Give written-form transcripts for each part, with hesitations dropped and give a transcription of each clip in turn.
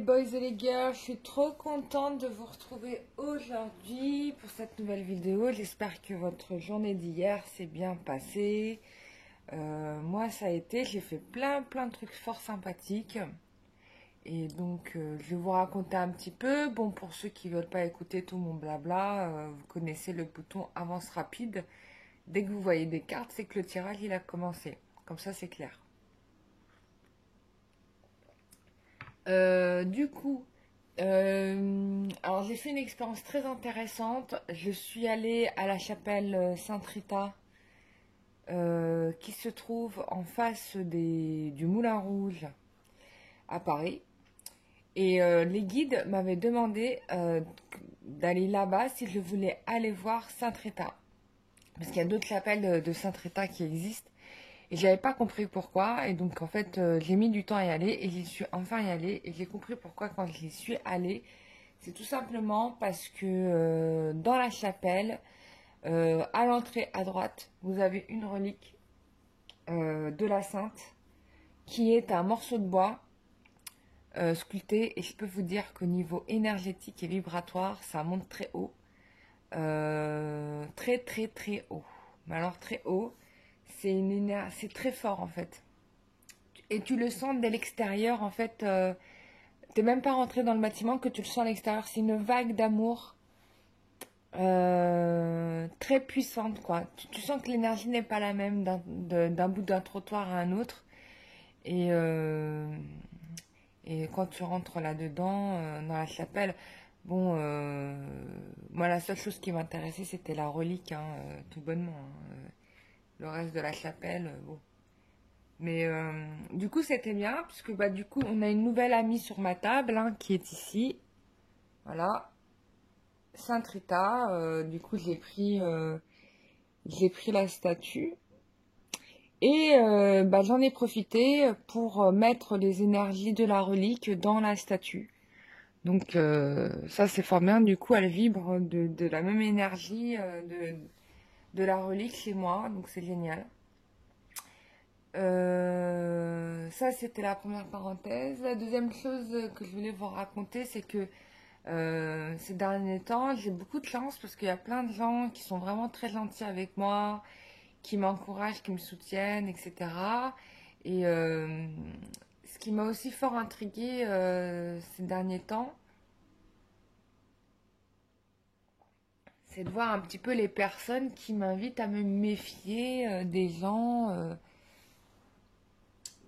les boys et les girls, je suis trop contente de vous retrouver aujourd'hui pour cette nouvelle vidéo. J'espère que votre journée d'hier s'est bien passée. Moi ça a été, j'ai fait plein de trucs fort sympathiques. Et donc je vais vous raconter un petit peu. Bon, pour ceux qui ne veulent pas écouter tout mon blabla, vous connaissez le bouton avance rapide. Dès que vous voyez des cartes, c'est que le tirage il a commencé. Comme ça c'est clair. Alors j'ai fait une expérience très intéressante. Je suis allée à la chapelle Sainte-Rita qui se trouve en face du Moulin Rouge à Paris. Et les guides m'avaient demandé d'aller là-bas si je voulais aller voir Sainte-Rita. Parce qu'il y a d'autres chapelles de Sainte-Rita qui existent. Et j'avais pas compris pourquoi. Et donc, en fait, j'ai mis du temps à y aller. Et j'y suis enfin y allée. Et j'ai compris pourquoi quand j'y suis allée. C'est tout simplement parce que dans la chapelle, à l'entrée à droite, vous avez une relique de la Sainte qui est un morceau de bois sculpté. Et je peux vous dire qu'au niveau énergétique et vibratoire, ça monte très haut. Très haut. Mais alors, très haut. C'est très fort en fait. Et tu le sens dès l'extérieur en fait. T'es même pas rentré dans le bâtiment que tu le sens à l'extérieur. C'est une vague d'amour très puissante quoi. Tu sens que l'énergie n'est pas la même d'un bout d'un trottoir à un autre. Et quand tu rentres là-dedans, dans la chapelle, bon, moi la seule chose qui m'intéressait c'était la relique, hein, tout bonnement. Hein. Le reste de la chapelle, bon. Mais du coup, c'était bien, puisque bah, du coup, on a une nouvelle amie sur ma table, hein, qui est ici. Voilà. Sainte Rita. Du coup, j'ai pris la statue. Et bah, j'en ai profité pour mettre les énergies de la relique dans la statue. Donc, ça, c'est fort bien. Du coup, elle vibre de la même énergie de la relique chez moi. Donc, c'est génial. Ça, c'était la première parenthèse. La deuxième chose que je voulais vous raconter, c'est que ces derniers temps, j'ai beaucoup de chance parce qu'il y a plein de gens qui sont vraiment très gentils avec moi, qui m'encouragent, qui me soutiennent, etc. Et ce qui m'a aussi fort intriguée ces derniers temps, c'est de voir un petit peu les personnes qui m'invitent à me méfier des gens.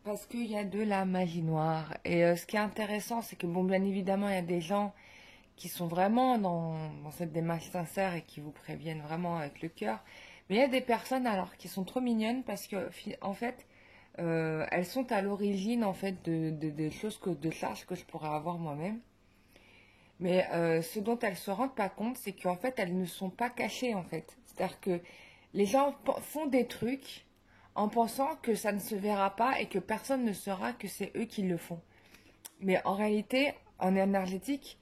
Parce qu'il y a de la magie noire. Et ce qui est intéressant, c'est que, bon, bien évidemment, il y a des gens qui sont vraiment dans cette démarche sincère et qui vous préviennent vraiment avec le cœur. Mais il y a des personnes, alors, qui sont trop mignonnes parce que, en fait, elles sont à l'origine, en fait, de choses, de charges que je pourrais avoir moi-même. Mais ce dont elles se rendent pas compte, c'est qu'en fait, elles ne sont pas cachées, en fait. C'est-à-dire que les gens font des trucs en pensant que ça ne se verra pas et que personne ne saura que c'est eux qui le font. Mais en réalité, en énergétique,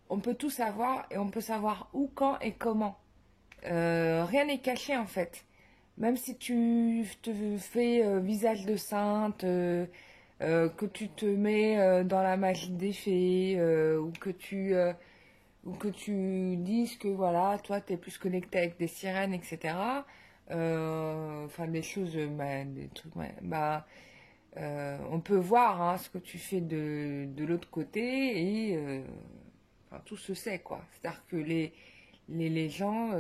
on peut tout savoir et on peut savoir où, quand et comment. Rien n'est caché en fait. Même si tu te fais visage de sainte, que tu te mets dans la magie des fées, ou que tu dises que voilà, toi t'es plus connecté avec des sirènes, etc. Enfin des choses, bah, des trucs, ouais, bah, on peut voir hein, ce que tu fais de l'autre côté et enfin, tout se sait quoi. C'est-à-dire que les gens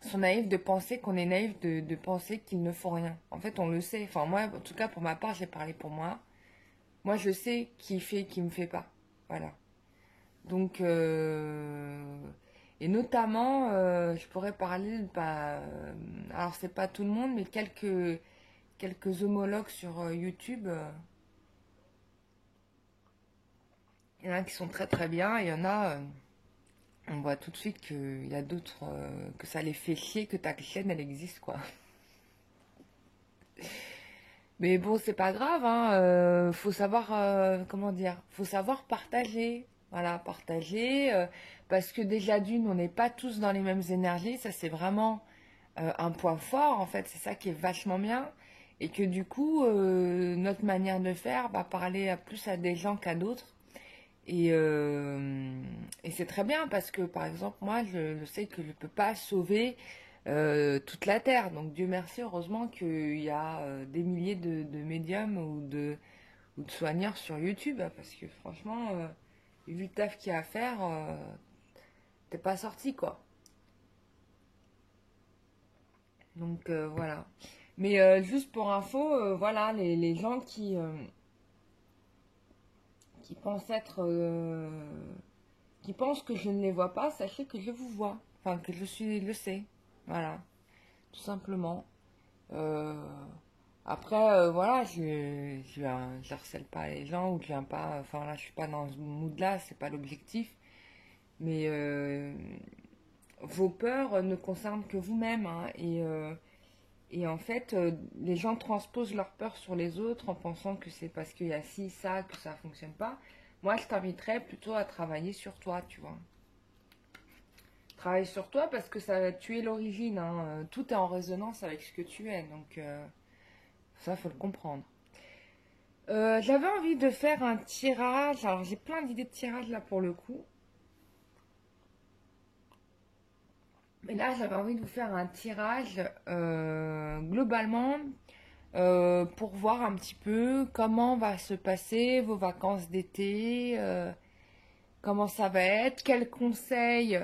sont naïfs de penser qu'on est naïf de penser qu'ils ne font rien. En fait, on le sait. Enfin moi, en tout cas pour ma part, j'ai parlé pour moi. Moi, je sais qui fait, qui me fait pas. Voilà. Donc, et notamment, je pourrais parler, bah, alors c'est pas tout le monde, mais quelques homologues sur YouTube. Il y en a qui sont très bien, et il y en a, on voit tout de suite qu'il y a d'autres, que ça les fait chier que ta chaîne, elle existe, quoi. Mais bon, c'est pas grave, hein, faut savoir, comment dire, faut savoir partager. Voilà, partager, parce que déjà d'une, on n'est pas tous dans les mêmes énergies, ça c'est vraiment un point fort, en fait, c'est ça qui est vachement bien. Et que du coup, notre manière de faire va parler plus à des gens qu'à d'autres. Et c'est très bien parce que, par exemple, moi, je sais que je ne peux pas sauver toute la Terre. Donc, Dieu merci, heureusement qu'il y a des milliers de médiums ou de soigneurs sur YouTube. Parce que, franchement, vu le taf qu'il y a à faire, t'es pas sorti, quoi. Donc, voilà. Mais juste pour info, voilà, les gens qui pensent être qui pensent que je ne les vois pas, sachez que je vous vois. Enfin, que je suis, le sais. Voilà, tout simplement. Euh, Après, voilà, je harcèle pas les gens ou je viens pas. Enfin, là, je suis pas dans ce mood-là, c'est pas l'objectif. Mais vos peurs ne concernent que vous-même. Hein, et en fait, les gens transposent leurs peurs sur les autres en pensant que c'est parce qu'il y a ci, ça, que ça fonctionne pas. Moi, je t'inviterais plutôt à travailler sur toi, tu vois. Travaille sur toi parce que ça, tu es l'origine. Hein. Tout est en résonance avec ce que tu es. Donc ça, faut le comprendre. J'avais envie de faire un tirage. Alors j'ai plein d'idées de tirage là pour le coup. Mais là, j'avais envie de vous faire un tirage globalement pour voir un petit peu comment va se passer vos vacances d'été, comment ça va être, quels conseils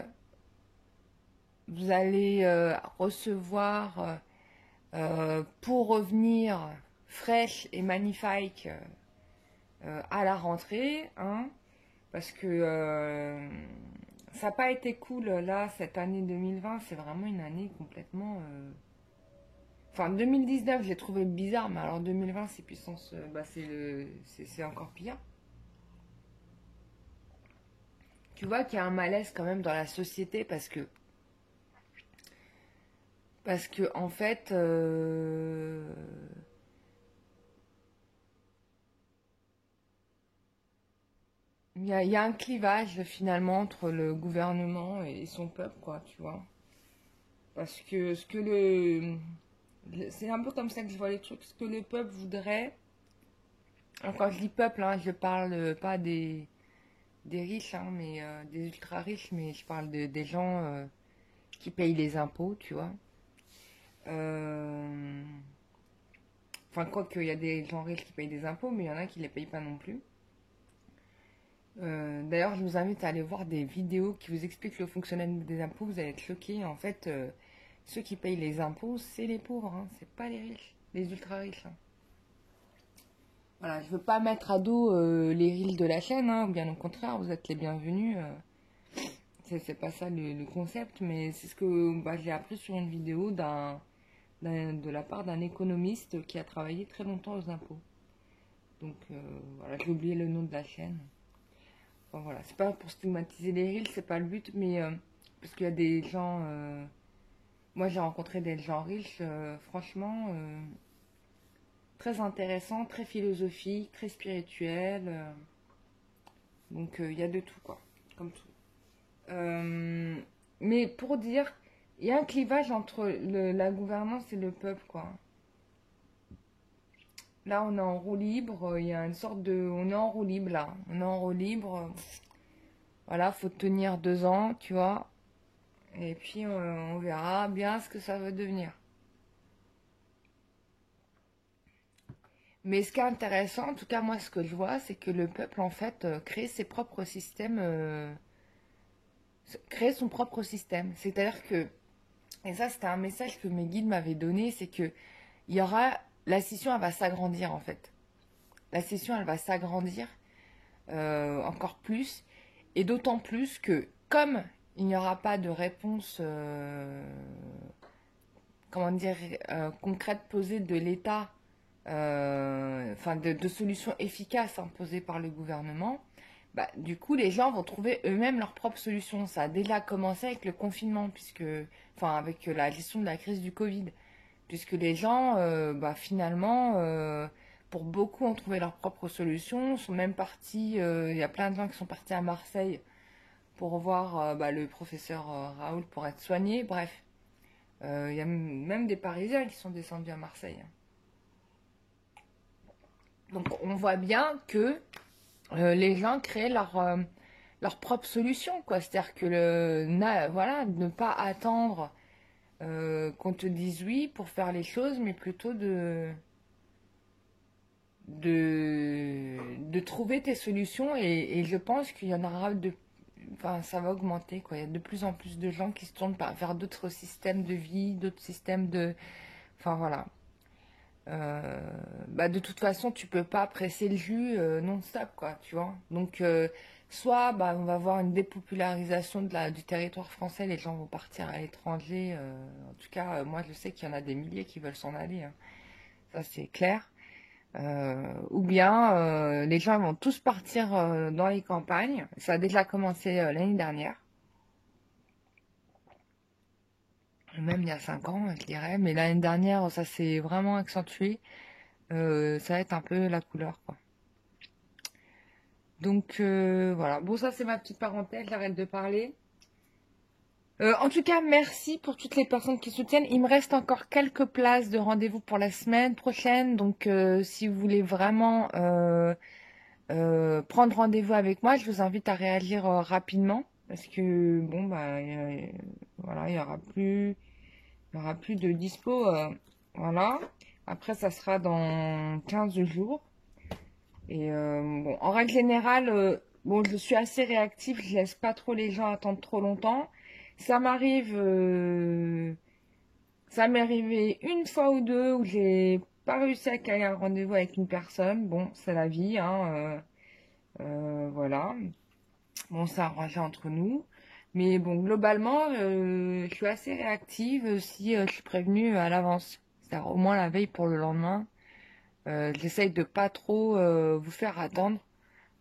vous allez recevoir pour revenir fraîche et magnifique à la rentrée, hein, parce que ça n'a pas été cool là, cette année 2020, c'est vraiment une année complètement... Enfin, 2019, j'ai trouvé bizarre, mais alors 2020, c'est puissance... bah, c'est encore pire. Tu vois qu'il y a un malaise quand même dans la société parce que en fait, il y a un clivage finalement entre le gouvernement et son peuple, quoi, tu vois. Parce que ce que c'est un peu comme ça que je vois les trucs. Ce que le peuple voudrait, alors quand je dis peuple, hein, je parle pas des riches, hein, mais des ultra riches, mais je parle des gens qui payent les impôts, tu vois. Euh, Enfin, quoi qu'il y a des gens riches qui payent des impôts, mais il y en a qui les payent pas non plus. D'ailleurs, je vous invite à aller voir des vidéos qui vous expliquent le fonctionnement des impôts. Vous allez être choqués. En fait, ceux qui payent les impôts, c'est les pauvres, hein, c'est pas les riches, les ultra riches. Hein. Voilà, je veux pas mettre à dos les riches de la chaîne, hein, bien au contraire, vous êtes les bienvenus. C'est pas ça le concept, mais c'est ce que bah, j'ai appris sur une vidéo de la part d'un économiste qui a travaillé très longtemps aux impôts. Donc voilà, j'ai oublié le nom de la chaîne. Enfin, voilà, c'est pas pour stigmatiser les riches, c'est pas le but, mais parce qu'il y a des gens. Moi, j'ai rencontré des gens riches, franchement, très intéressants, très philosophiques, très spirituels. Donc, il y a de tout, quoi, comme tout. Euh, mais pour dire, il y a un clivage entre la gouvernance et le peuple, quoi. Là, on est en roue libre, il y a une sorte de... On est en roue libre, là. On est en roue libre. Voilà, faut tenir 2 ans, tu vois. Et puis, on verra bien ce que ça va devenir. Mais ce qui est intéressant, en tout cas, moi, ce que je vois, c'est que le peuple, en fait, crée ses propres systèmes, crée son propre système. C'est-à-dire que, et ça, c'était un message que mes guides m'avaient donné, c'est que il y aura, la scission, elle va s'agrandir, en fait. La scission, elle va s'agrandir encore plus, et d'autant plus que, comme il n'y aura pas de réponse, comment dire, concrète posée de l'État, enfin de solutions efficaces imposées par le gouvernement, bah, du coup, les gens vont trouver eux-mêmes leurs propres solutions. Ça a déjà commencé avec le confinement, enfin, avec la gestion de la crise du Covid, puisque les gens, bah, finalement, pour beaucoup, ont trouvé leurs propres solutions, sont même partis. Il y a plein de gens qui sont partis à Marseille pour voir bah, le professeur Raoul pour être soigné. Bref, il y a même des Parisiens qui sont descendus à Marseille. Hein. Donc on voit bien que les gens créent leur propre solution, quoi. C'est-à-dire que voilà, ne pas attendre qu'on te dise oui pour faire les choses, mais plutôt de trouver tes solutions. Et je pense qu'il y en aura enfin, ça va augmenter, quoi. Il y a de plus en plus de gens qui se tournent vers d'autres systèmes de vie, d'autres systèmes de... Enfin, voilà. Bah de toute façon, tu peux pas presser le jus non-stop, quoi, tu vois. Donc, soit bah, on va avoir une dépopularisation du territoire français, les gens vont partir à l'étranger. En tout cas, moi, je sais qu'il y en a des milliers qui veulent s'en aller, hein. Ça, c'est clair. Ou bien les gens vont tous partir dans les campagnes. Ça a déjà commencé l'année dernière, même il y a 5 ans, je dirais. Mais l'année dernière, ça s'est vraiment accentué. Ça va être un peu la couleur, quoi. Donc voilà, bon ça c'est ma petite parenthèse, j'arrête de parler. En tout cas, merci pour toutes les personnes qui soutiennent. Il me reste encore quelques places de rendez-vous pour la semaine prochaine. Donc si vous voulez vraiment prendre rendez-vous avec moi, je vous invite à réagir rapidement. Parce que bon bah voilà, il y aura plus de dispo. Voilà. Après ça sera dans 15 jours. Et bon, en règle générale, bon, je suis assez réactive, je laisse pas trop les gens attendre trop longtemps. Ça m'arrive, ça m'est arrivé une fois ou deux où j'ai pas réussi à caler un rendez-vous avec une personne. Bon, c'est la vie, hein, voilà. Bon, ça arrangé entre nous. Mais bon, globalement, je suis assez réactive si je suis prévenue à l'avance. C'est-à-dire au moins la veille pour le lendemain. J'essaye de pas trop vous faire attendre.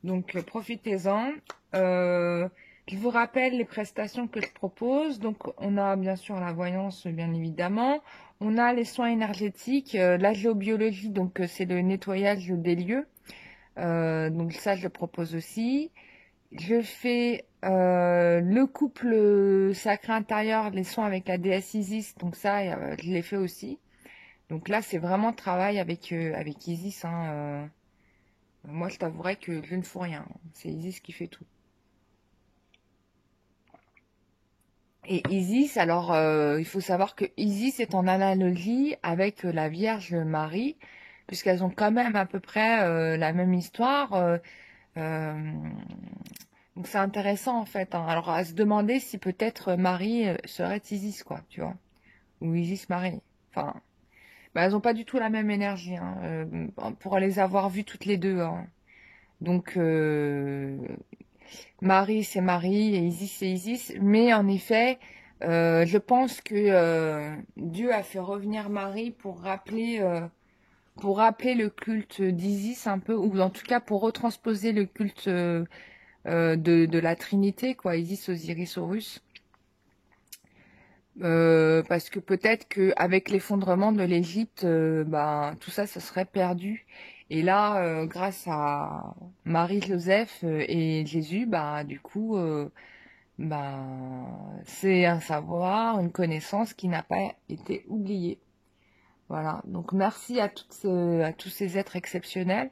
Donc profitez-en. Je vous rappelle les prestations que je propose. Donc on a bien sûr la voyance, bien évidemment. On a les soins énergétiques, la géobiologie, donc c'est le nettoyage des lieux. Donc ça je le propose aussi. Je fais le couple sacré intérieur, les soins avec la déesse Isis. Donc ça, je l'ai fait aussi. Donc là, c'est vraiment travail avec Isis, hein. Moi, je t'avouerai que je ne fous rien. C'est Isis qui fait tout. Et Isis, alors, il faut savoir que Isis est en analogie avec la Vierge Marie, puisqu'elles ont quand même à peu près la même histoire. Euh, donc c'est intéressant en fait, hein. Alors à se demander si peut-être Marie serait Isis, quoi, tu vois, ou Isis Marie. Enfin, bah, elles ont pas du tout la même énergie, hein, pour les avoir vues toutes les deux, hein. Donc Marie, c'est Marie et Isis, c'est Isis. Mais en effet, je pense que Dieu a fait revenir Marie pour rappeler le culte d'Isis un peu, ou en tout cas pour retransposer le culte de la Trinité, quoi, Isis, Osiris, Horus. Parce que peut-être qu'avec l'effondrement de l'Égypte, ben, tout ça, ça serait perdu. Et là, grâce à Marie-Joseph et Jésus, bah, du coup, bah, c'est un savoir, une connaissance qui n'a pas été oubliée. Voilà. Donc, merci à tous ces êtres exceptionnels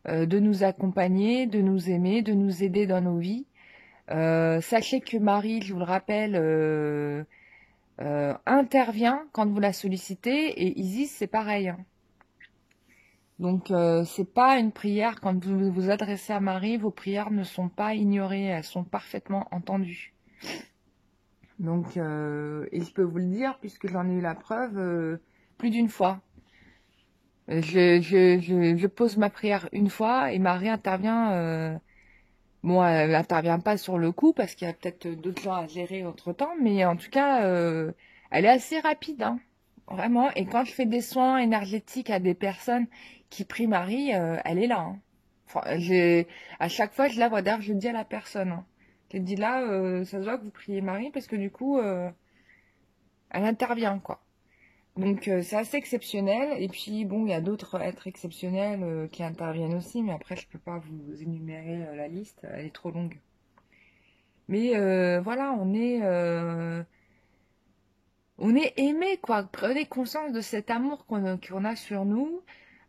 de nous accompagner, de nous aimer, de nous aider dans nos vies. Sachez que Marie, je vous le rappelle, intervient quand vous la sollicitez et Isis, c'est pareil, hein. Donc, c'est pas une prière. Quand vous vous adressez à Marie, vos prières ne sont pas ignorées, elles sont parfaitement entendues. Donc, et je peux vous le dire, puisque j'en ai eu la preuve plus d'une fois. Je pose ma prière une fois et Marie intervient. Bon, elle n'intervient pas sur le coup parce qu'il y a peut-être d'autres gens à gérer entre-temps, mais en tout cas, elle est assez rapide, hein, vraiment. Et quand je fais des soins énergétiques à des personnes qui prient Marie, elle est là, hein. Enfin, à chaque fois, je la vois. D'ailleurs, je le dis à la personne, hein. Je dis là, ça se voit que vous priez Marie parce que du coup, elle intervient, quoi. Donc c'est assez exceptionnel. Et puis bon, il y a d'autres êtres exceptionnels qui interviennent aussi, mais après je peux pas vous énumérer la liste, elle est trop longue. Mais voilà, on est aimé, quoi. Prenez conscience de cet amour qu'on a sur nous.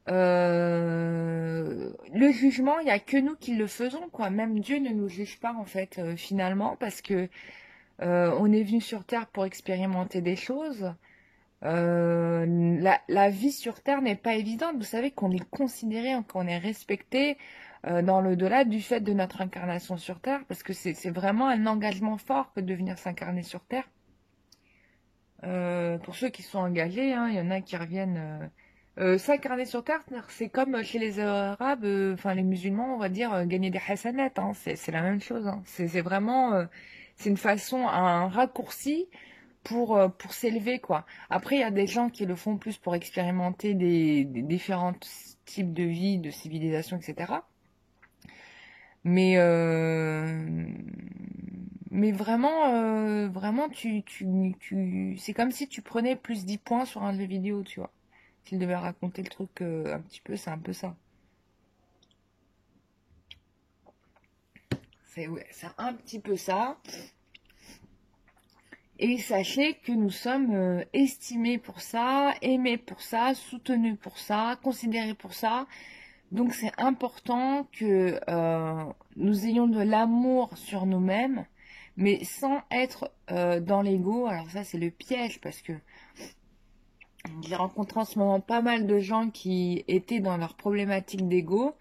Le jugement, il n'y a que nous qui le faisons, quoi. Même Dieu ne nous juge pas, en fait, finalement, parce que on est venu sur Terre pour expérimenter des choses. La vie sur Terre n'est pas évidente. Vous savez qu'on est considéré, qu'on est respecté dans l'au-delà du fait de notre incarnation sur Terre, parce que c'est vraiment un engagement fort que de venir s'incarner sur Terre. Pour ceux qui sont engagés, hein, il y en a qui reviennent. S'incarner sur Terre, c'est comme chez les Arabes, enfin les musulmans, on va dire, gagner des hasanats, hein, c'est la même chose. Hein. C'est vraiment, c'est une façon, un raccourci pour s'élever, quoi. Après, il y a des gens qui le font plus pour expérimenter des différents types de vie, de civilisation, etc. Mais, mais vraiment, vraiment, c'est comme si tu prenais plus 10 points sur un jeu vidéo, tu vois. S'il devait raconter le truc un petit peu, c'est un peu ça. C'est ouais, c'est un petit peu ça. Et sachez que nous sommes estimés pour ça, aimés pour ça, soutenus pour ça, considérés pour ça. Donc c'est important que nous ayons de l'amour sur nous-mêmes, mais sans être dans l'ego. Alors ça c'est le piège parce que j'ai rencontré en ce moment pas mal de gens qui étaient dans leur problématique d'ego.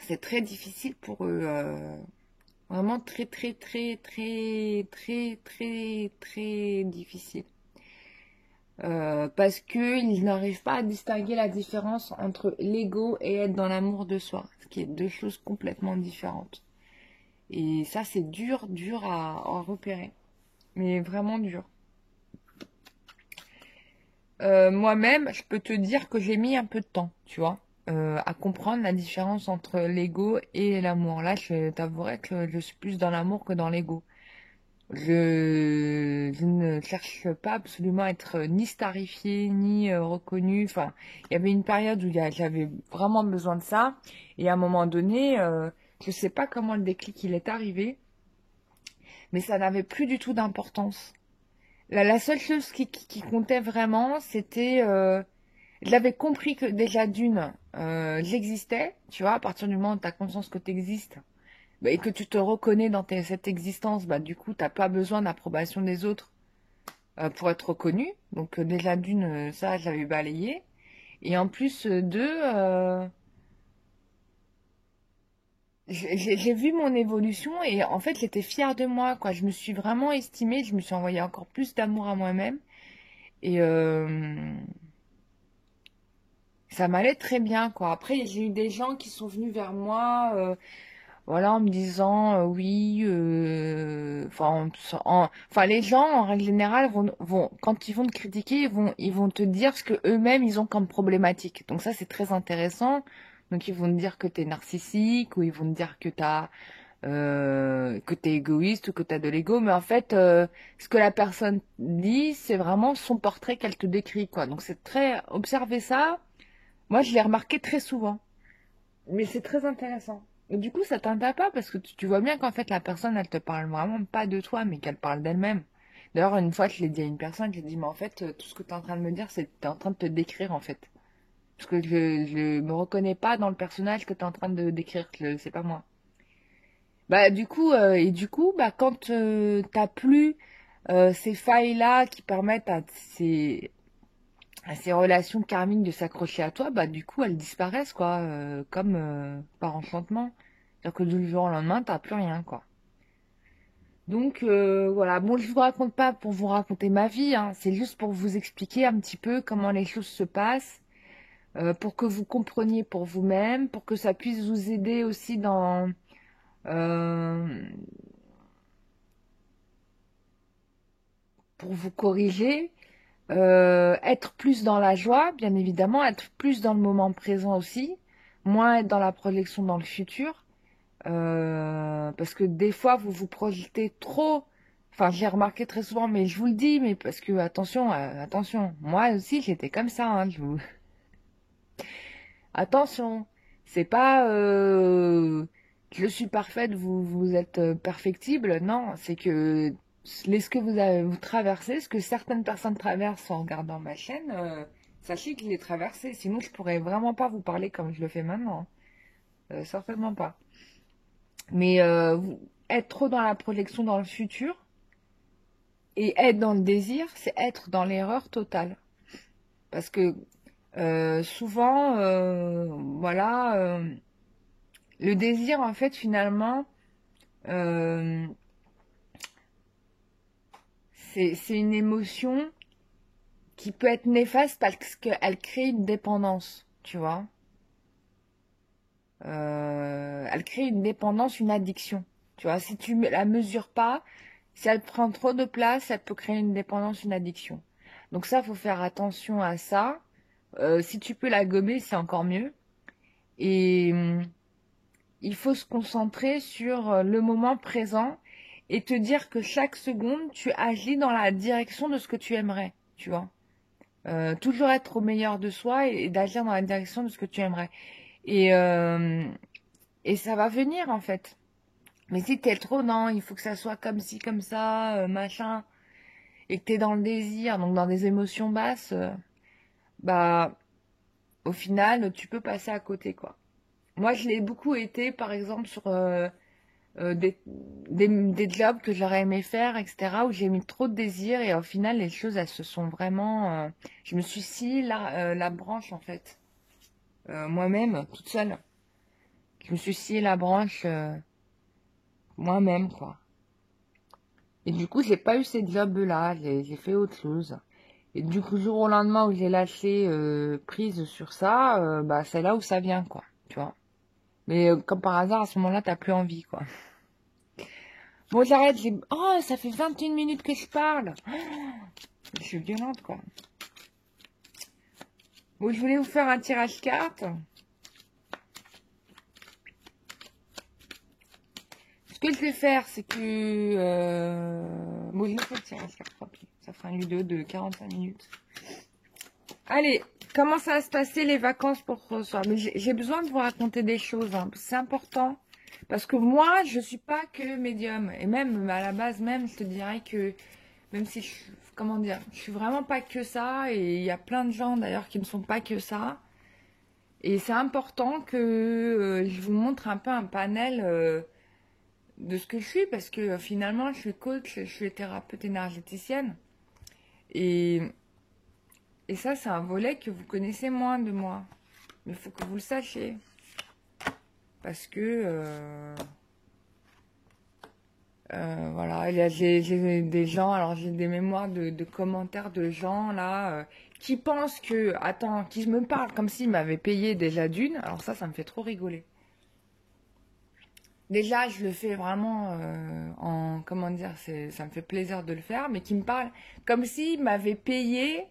C'est très difficile pour eux. Vraiment très très très très très très très difficile. Parce qu'ils n'arrivent pas à distinguer la différence entre l'ego et être dans l'amour de soi, ce qui est deux choses complètement différentes. Et ça, c'est dur, dur à repérer, mais vraiment dur. Moi-même, je peux te dire que j'ai mis un peu de temps, tu vois, à comprendre la différence entre l'ego et l'amour. Là, je t'avouerai que je suis plus dans l'amour que dans l'ego. Je ne cherche pas absolument à être ni starifiée, ni reconnue. Enfin, il y avait une période où j'avais vraiment besoin de ça. Et à un moment donné, je sais pas comment le déclic il est arrivé, mais ça n'avait plus du tout d'importance. La seule chose qui comptait vraiment, c'était... j'avais compris que déjà d'une, j'existais, tu vois, à partir du moment où tu as conscience que tu existes, bah, et que tu te reconnais dans cette existence, bah, du coup, t'as pas besoin d'approbation des autres pour être reconnu. Donc déjà d'une, ça, j'avais balayé. Et en plus, deux, j'ai vu mon évolution et en fait, j'étais fière de moi, quoi. Je me suis vraiment estimée, je me suis envoyé encore plus d'amour à moi-même. Et ça m'allait très bien, quoi. Après, j'ai eu des gens qui sont venus vers moi. Voilà, en me disant oui, enfin, les gens en règle générale quand ils vont te critiquer, ils vont te dire ce que eux-mêmes ils ont comme problématique. Donc ça c'est très intéressant. Donc ils vont te dire que t'es narcissique ou ils vont te dire que t'es égoïste ou que t'as de l'ego, mais en fait ce que la personne dit c'est vraiment son portrait qu'elle te décrit quoi. Donc c'est très observer ça. Moi je l'ai remarqué très souvent. Mais c'est très intéressant. Et du coup, ça t'intéresse pas parce que tu vois bien qu'en fait, la personne, elle te parle vraiment pas de toi, mais qu'elle parle d'elle-même. D'ailleurs, une fois, je l'ai dit à une personne, j'ai dit, mais en fait, tout ce que tu es en train de me dire, c'est que tu es en train de te décrire, en fait. Parce que je me reconnais pas dans le personnage que tu es en train de décrire, c'est pas moi. Bah, du coup, bah, quand t'as plus ces failles-là qui permettent à ces relations karmiques de s'accrocher à toi, bah du coup elles disparaissent quoi, comme par enchantement. C'est-à-dire que du jour au lendemain, t'as plus rien quoi. Donc voilà, bon je vous raconte pas pour vous raconter ma vie, hein, c'est juste pour vous expliquer un petit peu comment les choses se passent, pour que vous compreniez pour vous-même, pour que ça puisse vous aider aussi euh, pour vous corriger, être plus dans la joie, bien évidemment, être plus dans le moment présent aussi, moins être dans la projection dans le futur, parce que des fois vous vous projetez trop. Enfin, j'ai remarqué très souvent, mais je vous le dis, mais parce que attention, attention, moi aussi j'étais comme ça. Hein, attention, c'est pas je suis parfaite, vous êtes perfectible. Non, c'est que ce que vous traversez, ce que certaines personnes traversent en regardant ma chaîne, Sachez que je l'ai traversé, sinon je pourrais vraiment pas vous parler comme je le fais maintenant. Certainement pas. Mais être trop dans la projection dans le futur et être dans le désir, c'est être dans l'erreur totale. Parce que souvent, voilà, le désir, en fait, finalement, euh, c'est une émotion qui peut être néfaste parce qu'elle crée une dépendance, tu vois. Elle crée une dépendance, une addiction. Tu vois, si tu la mesures pas, si elle prend trop de place, elle peut créer une dépendance, une addiction. Donc ça, faut faire attention à ça. Si tu peux la gommer, c'est encore mieux. Et il faut se concentrer sur le moment présent et te dire que chaque seconde, tu agis dans la direction de ce que tu aimerais, tu vois. Toujours être au meilleur de soi et d'agir dans la direction de ce que tu aimerais. Et, euh, et ça va venir, en fait. Mais si t'es trop dans, il faut que ça soit comme ci, comme ça, machin, et que t'es dans le désir, donc dans des émotions basses, bah, au final, tu peux passer à côté, quoi. Moi, je l'ai beaucoup été, par exemple, sur des jobs que j'aurais aimé faire, etc., où j'ai mis trop de désir, et au final, les choses, elles se sont vraiment... je me suis scié la branche, en fait. Moi-même, toute seule. Je me suis scié la branche moi-même, quoi. Et du coup, j'ai pas eu ces jobs-là, j'ai fait autre chose. Et du coup, jour au lendemain où j'ai lâché prise sur ça, bah c'est là où ça vient, quoi. Tu vois. Mais comme par hasard, à ce moment-là, t'as plus envie, quoi. Bon, j'arrête, oh, ça fait 21 minutes que je parle. Je suis violente, quoi. Bon, je voulais vous faire un tirage carte. Ce que je vais faire, c'est que... Bon, je vais faire le tirage carte, tant pis. Ça fera une vidéo de 45 minutes. Allez, comment ça va se passer les vacances pour ce soir? Mais j'ai besoin de vous raconter des choses, hein. C'est important. Parce que moi, je suis pas que médium. Et même, à la base même, je te dirais que... Même si comment dire, je suis vraiment pas que ça. Et il y a plein de gens, d'ailleurs, qui ne sont pas que ça. Et c'est important que je vous montre un peu un panel de ce que je suis. Parce que finalement, je suis coach, je suis thérapeute énergéticienne. Et... Et ça, c'est un volet que vous connaissez moins de moi. Mais il faut que vous le sachiez. Parce que, voilà, j'ai des gens, alors j'ai des mémoires de commentaires de gens, là, qui pensent que, attends, qui me parlent comme s'ils m'avaient payé déjà d'une. Alors ça me fait trop rigoler. Déjà, je le fais vraiment comment dire, ça me fait plaisir de le faire, mais qui me parlent comme s'ils m'avaient payé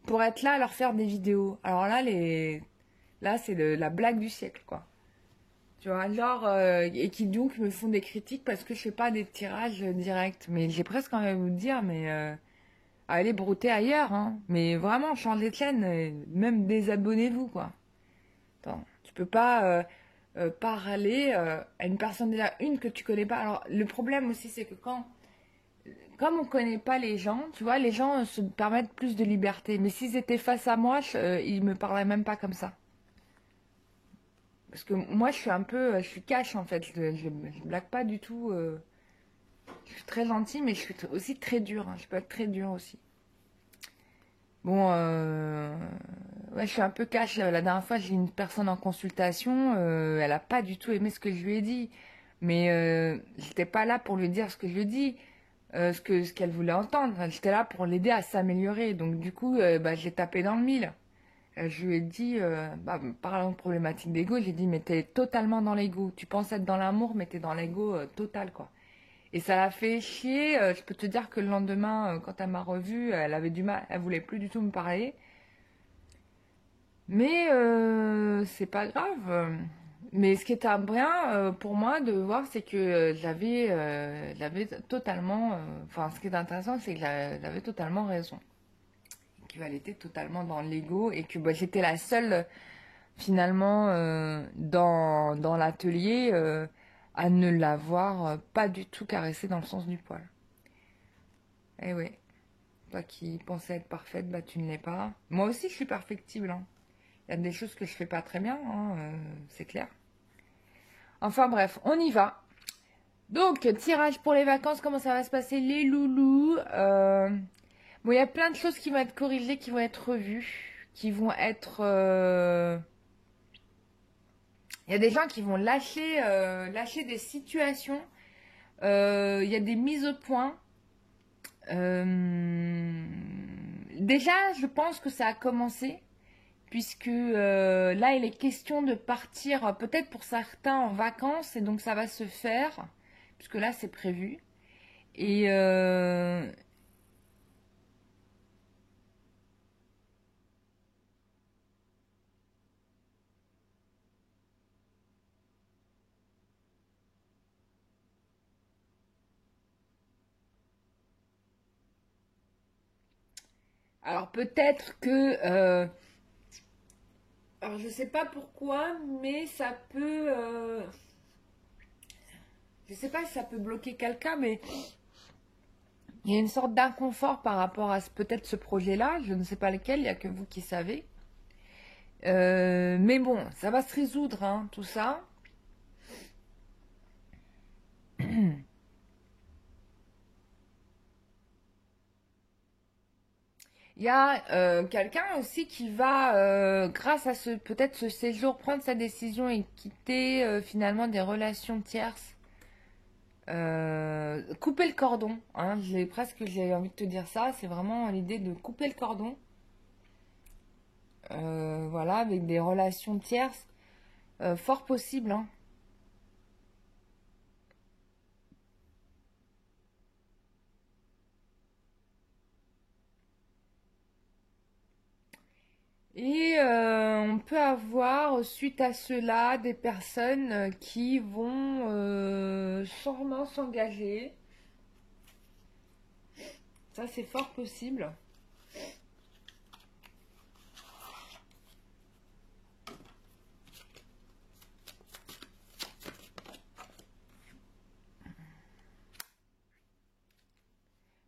pour être là à leur faire des vidéos. Alors là, là c'est la blague du siècle, quoi. Tu vois, genre, et qui donc me font des critiques parce que je fais pas des tirages directs. Mais j'ai presque envie de vous dire, mais allez brouter ailleurs, hein. Mais vraiment, changez de chaîne, même désabonnez-vous, quoi. Attends, tu peux pas parler à une personne déjà, une que tu connais pas. Alors, le problème aussi, c'est que comme on connaît pas les gens, tu vois, les gens se permettent plus de liberté. Mais s'ils étaient face à moi, ils me parleraient même pas comme ça. Parce que moi, je suis un peu, je suis cash en fait. Je blague pas du tout. Je suis très gentille, mais je suis aussi très dure, hein. Je peux être très dure aussi. Bon, ouais, je suis un peu cash. La dernière fois, j'ai une personne en consultation. Elle a pas du tout aimé ce que je lui ai dit. Mais j'étais pas là pour lui dire ce que je lui ai dit, ce qu'elle voulait entendre. J'étais là pour l'aider à s'améliorer. Donc du coup, bah, j'ai tapé dans le mille. Je lui ai dit, bah, parlant de problématique d'ego, j'ai dit, mais t'es totalement dans l'ego. Tu penses être dans l'amour, mais t'es dans l'ego total, quoi. Et ça l'a fait chier. Je peux te dire que le lendemain, quand elle m'a revue, elle avait du mal, elle voulait plus du tout me parler. Mais c'est pas grave. Mais ce qui était bien pour moi de voir, c'est que j'avais totalement. Enfin, ce qui est intéressant, c'est que j'avais totalement raison. Qu'elle était totalement dans l'ego et que bah, j'étais la seule finalement dans l'atelier à ne l'avoir pas du tout caressée dans le sens du poil. Eh oui. Toi qui pensais être parfaite, bah tu ne l'es pas. Moi aussi, je suis perfectible, hein. Il y a des choses que je fais pas très bien, hein, c'est clair. Enfin bref, on y va. Donc, tirage pour les vacances, comment ça va se passer, les loulous. Bon, il y a plein de choses qui vont être corrigées, qui vont être revues, qui vont être... Il y a des gens qui vont lâcher des situations. Il y a des mises au point. Déjà, je pense que ça a commencé, puisque là, il est question de partir, peut-être pour certains, en vacances, et donc ça va se faire, puisque là, c'est prévu. Et alors peut-être que... alors je sais pas pourquoi, mais ça peut... je sais pas si ça peut bloquer quelqu'un, mais il y a une sorte d'inconfort par rapport à peut-être ce projet-là. Je ne sais pas lequel, il n'y a que vous qui savez. Mais bon, ça va se résoudre, hein, tout ça. Il y a quelqu'un aussi qui va, grâce à peut-être ce séjour, prendre sa décision et quitter finalement des relations tierces. Couper le cordon, hein, j'ai envie de te dire ça, c'est vraiment l'idée de couper le cordon. Voilà, avec des relations tierces, fort possible, hein. Et on peut avoir, suite à cela, des personnes qui vont sûrement s'engager. Ça, c'est fort possible.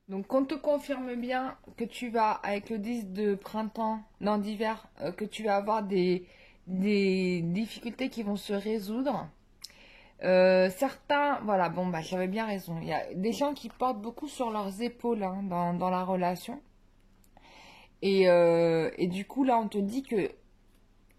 Donc, on te confirme bien que tu vas, avec le 10 de printemps, non d'hiver, que tu vas avoir des difficultés qui vont se résoudre. Certains, voilà, bon, bah, j'avais bien raison. Il y a des gens qui portent beaucoup sur leurs épaules, hein, dans la relation. Et du coup, là, on te dit que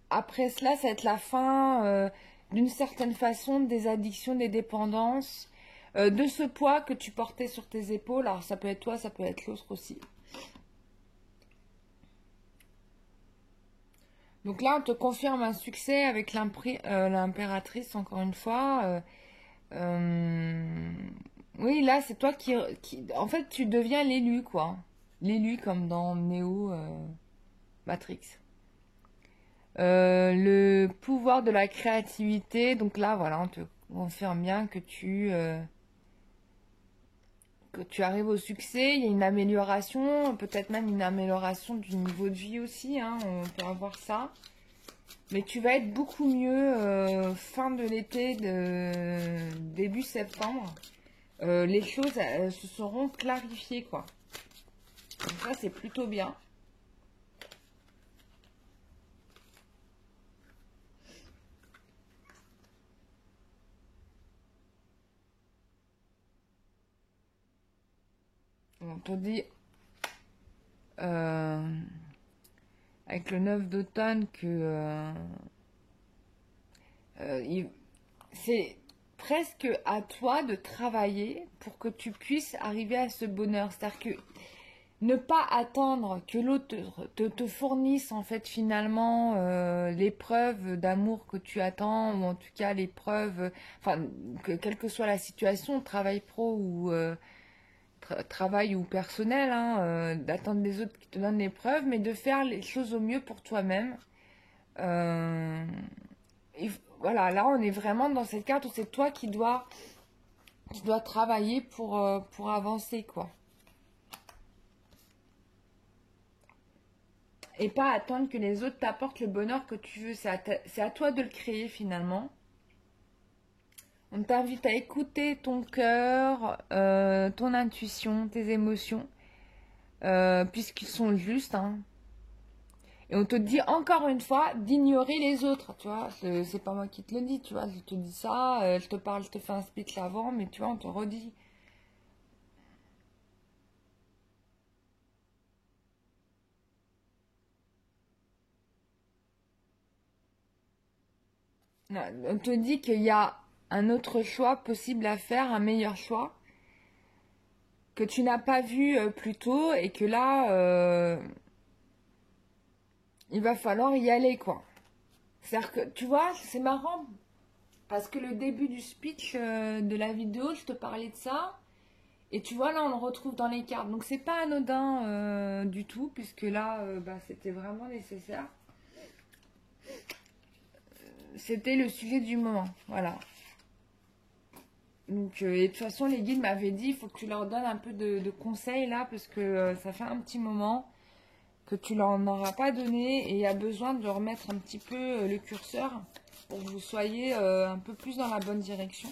après cela, ça va être la fin, d'une certaine façon, des addictions, des dépendances, de ce poids que tu portais sur tes épaules. Alors, ça peut être toi, ça peut être l'autre aussi. Donc là, on te confirme un succès avec l'impératrice, encore une fois. Euh, oui, là, c'est toi qui... En fait, tu deviens l'élu, quoi. L'élu, comme dans Neo Matrix. Le pouvoir de la créativité. Donc là, voilà, on te confirme bien que tu arrives au succès. Il y a une amélioration, peut-être même une amélioration du niveau de vie aussi, hein, on peut avoir ça. Mais tu vas être beaucoup mieux fin de l'été, début septembre. Les choses se seront clarifiées, quoi. Donc ça, c'est plutôt bien. On te dit, euh, avec le 9 d'automne, que c'est presque à toi de travailler pour que tu puisses arriver à ce bonheur. C'est-à-dire que ne pas attendre que l'autre te fournisse en fait finalement les preuves d'amour que tu attends, ou en tout cas les preuves, enfin que quelle que soit la situation, travail pro ou travail ou personnel, hein, d'attendre des autres qui te donnent les preuves, mais de faire les choses au mieux pour toi-même. Euh, voilà, là on est vraiment dans cette carte où c'est toi qui dois travailler pour avancer, quoi. Et pas attendre que les autres t'apportent le bonheur que tu veux. C'est à toi de le créer finalement. On t'invite à écouter ton cœur, ton intuition, tes émotions. puisqu'ils sont justes, hein. Et on te dit encore une fois d'ignorer les autres, tu vois. C'est pas moi qui te le dis, tu vois. Je te dis ça, je te parle, je te fais un speech avant, mais tu vois, on te redit. Non, on te dit qu'il y a un autre choix possible à faire, un meilleur choix, que tu n'as pas vu plus tôt et que là, il va falloir y aller, quoi. C'est-à-dire que, tu vois, c'est marrant, parce que le début du speech de la vidéo, je te parlais de ça, et tu vois, là, on le retrouve dans les cartes. Donc, c'est pas anodin du tout, puisque là, bah, c'était vraiment nécessaire. C'était le sujet du moment, voilà. Donc, et de toute façon, les guides m'avaient dit, il faut que tu leur donnes un peu de conseils, là, parce que ça fait un petit moment que tu leur en auras pas donné, et il y a besoin de remettre un petit peu le curseur pour que vous soyez un peu plus dans la bonne direction.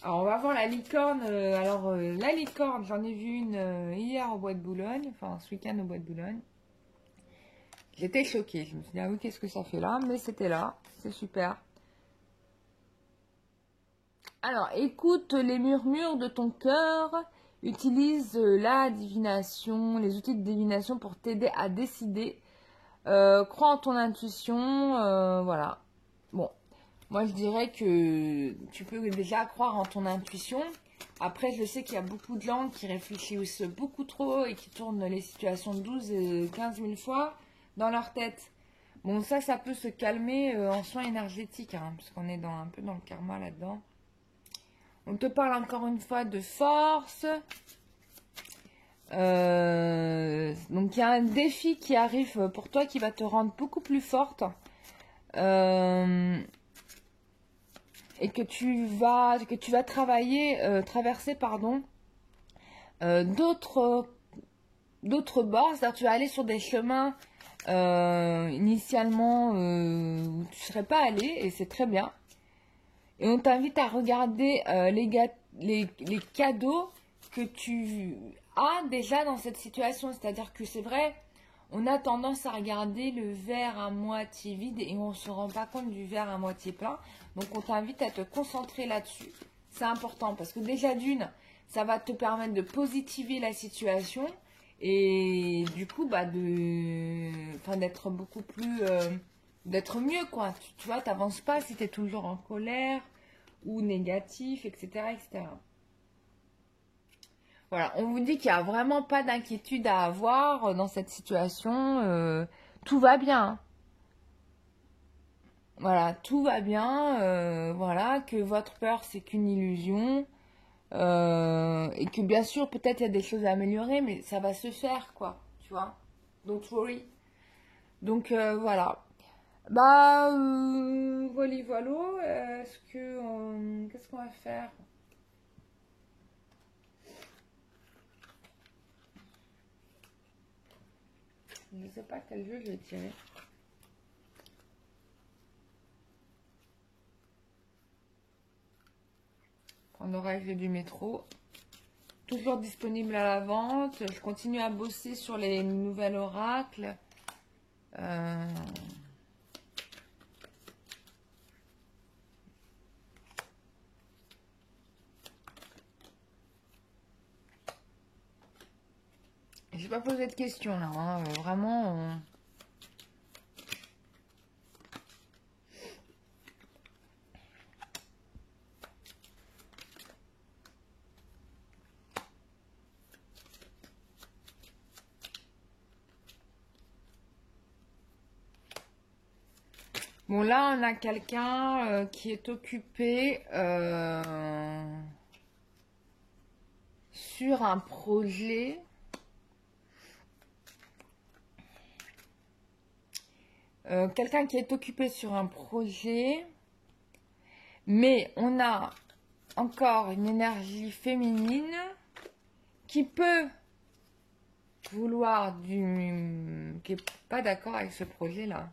Alors, on va voir la licorne. La licorne, j'en ai vu une hier au Bois de Boulogne, enfin ce week-end au Bois de Boulogne. J'étais choquée. Je me suis dit, ah oui, qu'est-ce que ça fait là? Mais c'était là. C'est super. Alors, écoute les murmures de ton cœur. Utilise la divination, les outils de divination pour t'aider à décider. Crois en ton intuition. Voilà. Bon, moi, je dirais que tu peux déjà croire en ton intuition. Après, je sais qu'il y a beaucoup de gens qui réfléchissent beaucoup trop et qui tournent les situations 12 et 15 000 fois dans leur tête. Bon, ça peut se calmer en soins énergétiques, hein, parce qu'on est un peu dans le karma là-dedans. On te parle encore une fois de force. Donc, il y a un défi qui arrive pour toi qui va te rendre beaucoup plus forte. Et que tu vas traverser d'autres bords, c'est-à-dire tu vas aller sur des chemins initialement où tu ne serais pas allé, et c'est très bien. Et on t'invite à regarder les cadeaux que tu as déjà dans cette situation, c'est-à-dire que c'est vrai, on a tendance à regarder le verre à moitié vide et on ne se rend pas compte du verre à moitié plein. Donc on t'invite à te concentrer là-dessus. C'est important parce que déjà d'une, ça va te permettre de positiver la situation et du coup d'être beaucoup plus... d'être mieux, quoi. Tu vois, t'avances pas si tu es toujours en colère ou négatif, etc., etc. Voilà, on vous dit qu'il n'y a vraiment pas d'inquiétude à avoir dans cette situation. Tout va bien. Voilà, tout va bien. Voilà, que votre peur, c'est qu'une illusion. Et que bien sûr, peut-être il y a des choses à améliorer, mais ça va se faire, quoi. Tu vois? Don't worry. Donc, voilà. Bah, voilà. Qu'est-ce qu'on va faire? Je ne sais pas quel jeu je vais tirer. On aura arrivé du métro. Toujours disponible à la vente. Je continue à bosser sur les nouvelles oracles. J'ai pas posé de questions là. Hein. Vraiment. Bon, là, on a quelqu'un qui est occupé sur un projet. Quelqu'un qui est occupé sur un projet. Mais on a encore une énergie féminine qui peut vouloir qui n'est pas d'accord avec ce projet-là.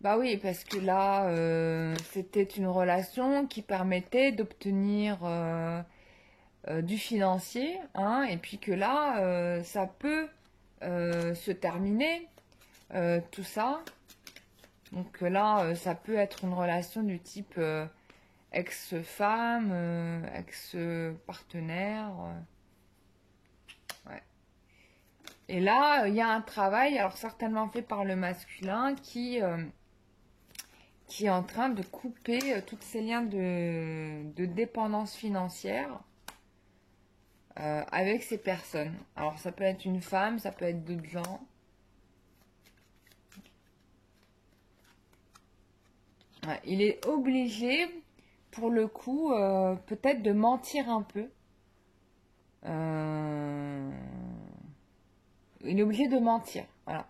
Bah oui, parce que là, c'était une relation qui permettait d'obtenir du financier, hein, et puis que là, ça peut se terminer, tout ça. Donc là, ça peut être une relation du type ex-femme, ex-partenaire. Ouais. Et là, il y a un travail, alors certainement fait par le masculin, qui est en train de couper tous ces liens de dépendance financière avec ces personnes. Alors ça peut être une femme, ça peut être d'autres gens. Ouais, il est obligé, pour le coup, peut-être de mentir un peu. Euh, Il est obligé de mentir, voilà.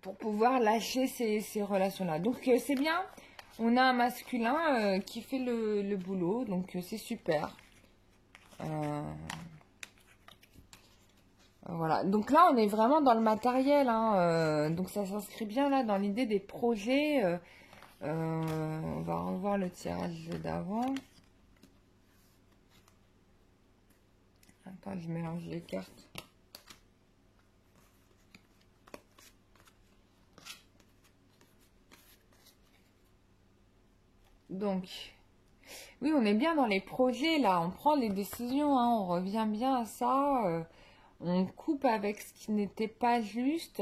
Pour pouvoir lâcher ces relations-là. Donc c'est bien, on a un masculin qui fait le boulot, donc c'est super. Euh, voilà, donc là on est vraiment dans le matériel, hein, donc ça s'inscrit bien là dans l'idée des projets. On va revoir le tirage d'avant. Attends, je mélange les cartes. Donc, oui, on est bien dans les projets là, on prend les décisions, hein, on revient bien à ça, on coupe avec ce qui n'était pas juste.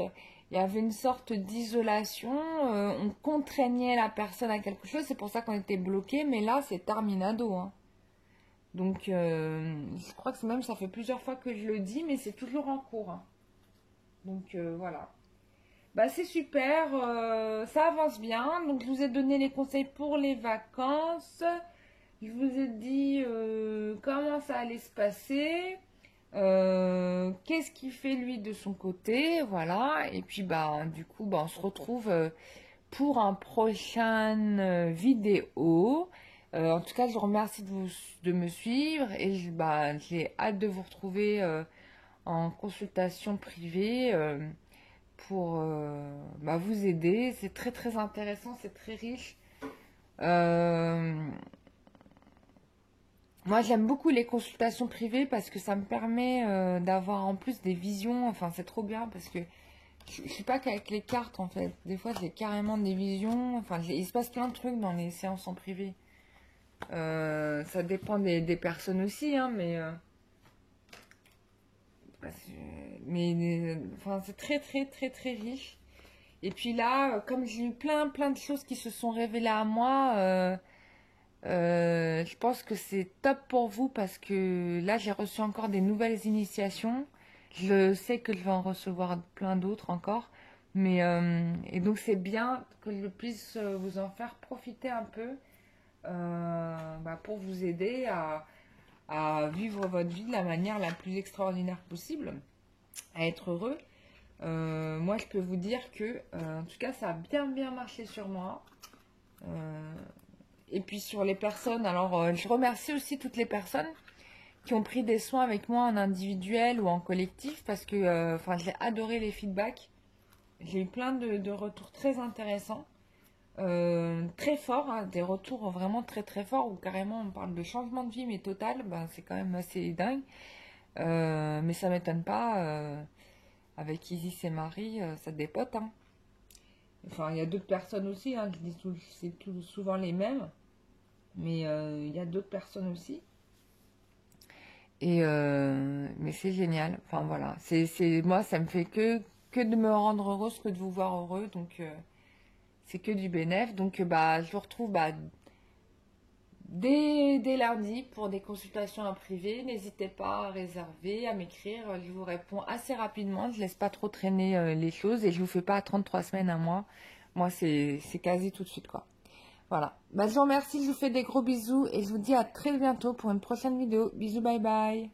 Il y avait une sorte d'isolation, on contraignait la personne à quelque chose, c'est pour ça qu'on était bloqué, mais là c'est terminado, hein. Donc, je crois que même ça fait plusieurs fois que je le dis, mais c'est toujours en cours, hein. Donc voilà. Bah c'est super, ça avance bien. Donc je vous ai donné les conseils pour les vacances. Je vous ai dit comment ça allait se passer. Qu'est-ce qu'il fait lui de son côté, voilà. Et puis bah du coup bah, on se retrouve pour un prochain vidéo. En tout cas, je vous remercie de me suivre et bah, j'ai hâte de vous retrouver en consultation privée pour bah, vous aider. C'est très très intéressant, c'est très riche. Euh, Moi, j'aime beaucoup les consultations privées parce que ça me permet d'avoir en plus des visions. Enfin, c'est trop bien parce que je suis pas qu'avec les cartes en fait. Des fois, j'ai carrément des visions. Enfin, il se passe plein de trucs dans les séances en privé. Ça dépend des personnes aussi, hein, enfin, c'est très très très très riche. Et puis là, comme j'ai eu plein de choses qui se sont révélées à moi, je pense que c'est top pour vous parce que là, j'ai reçu encore des nouvelles initiations. Je sais que je vais en recevoir plein d'autres encore. Et donc, c'est bien que je puisse vous en faire profiter un peu bah, pour vous aider à vivre votre vie de la manière la plus extraordinaire possible, à être heureux. Moi, je peux vous dire que, en tout cas, ça a bien marché sur moi. Et puis sur les personnes, alors je remercie aussi toutes les personnes qui ont pris des soins avec moi en individuel ou en collectif parce que enfin, j'ai adoré les feedbacks. J'ai eu plein de retours très intéressants, très forts, hein, des retours vraiment très forts où carrément on parle de changement de vie mais total, ben, c'est quand même assez dingue. Mais ça m'étonne pas, avec Isis et Marie, ça dépote, hein. Enfin, il y a d'autres personnes aussi, hein, je dis c'est souvent les mêmes, mais il y a d'autres personnes aussi. Mais c'est génial. Enfin voilà, moi ça me fait que de me rendre heureuse que de vous voir heureux, donc c'est que du bénéf. Donc bah je vous retrouve bah, dès lundi pour des consultations en privé. N'hésitez pas à réserver, à m'écrire. Je vous réponds assez rapidement. Je laisse pas trop traîner les choses et je vous fais pas 33 semaines à moi. Moi c'est quasi tout de suite quoi. Voilà. Bah, je vous remercie, je vous fais des gros bisous et je vous dis à très bientôt pour une prochaine vidéo. Bisous, bye bye.